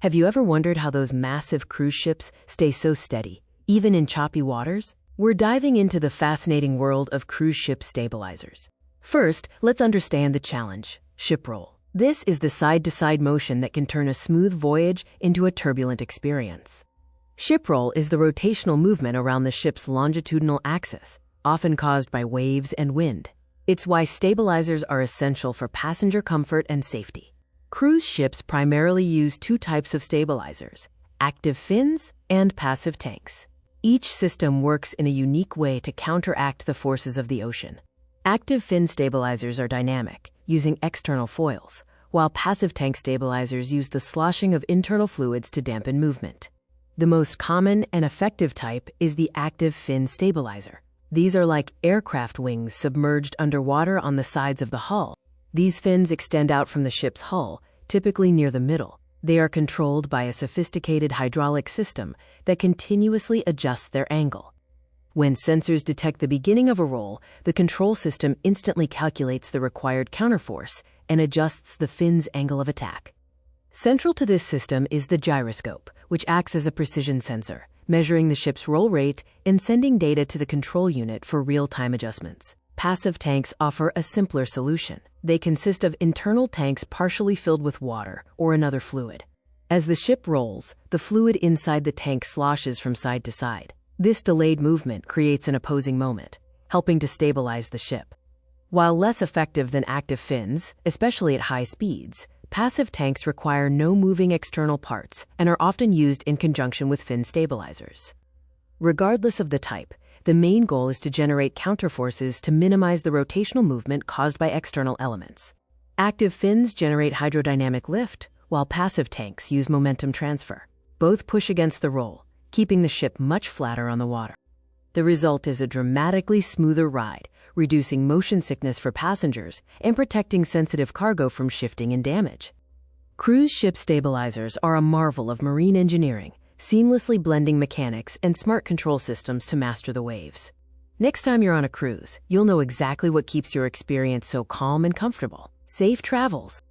Have you ever wondered how those massive cruise ships stay so steady, even in choppy waters? We're diving into the fascinating world of cruise ship stabilizers. First, let's understand the challenge: ship roll. This is the side-to-side motion that can turn a smooth voyage into a turbulent experience. Ship roll is the rotational movement around the ship's longitudinal axis, often caused by waves and wind. It's why stabilizers are essential for passenger comfort and safety. Cruise ships primarily use two types of stabilizers: active fins and passive tanks. Each system works in a unique way to counteract the forces of the ocean. Active fin stabilizers are dynamic, using external foils, while passive tank stabilizers use the sloshing of internal fluids to dampen movement. The most common and effective type is the active fin stabilizer. These are like aircraft wings submerged underwater on the sides of the hull. These fins extend out from the ship's hull, typically near the middle. They are controlled by a sophisticated hydraulic system that continuously adjusts their angle. When sensors detect the beginning of a roll, the control system instantly calculates the required counterforce and adjusts the fin's angle of attack. Central to this system is the gyroscope, which acts as a precision sensor, measuring the ship's roll rate and sending data to the control unit for real-time adjustments. Passive tanks offer a simpler solution. They consist of internal tanks partially filled with water or another fluid. As the ship rolls, the fluid inside the tank sloshes from side to side. This delayed movement creates an opposing moment, helping to stabilize the ship. While less effective than active fins, especially at high speeds, passive tanks require no moving external parts and are often used in conjunction with fin stabilizers. Regardless of the type, the main goal is to generate counterforces to minimize the rotational movement caused by external elements. Active fins generate hydrodynamic lift, while passive tanks use momentum transfer. Both push against the roll, keeping the ship much flatter on the water. The result is a dramatically smoother ride, reducing motion sickness for passengers and protecting sensitive cargo from shifting and damage. Cruise ship stabilizers are a marvel of marine engineering, seamlessly blending mechanics and smart control systems to master the waves. Next time you're on a cruise, you'll know exactly what keeps your experience so calm and comfortable. Safe travels!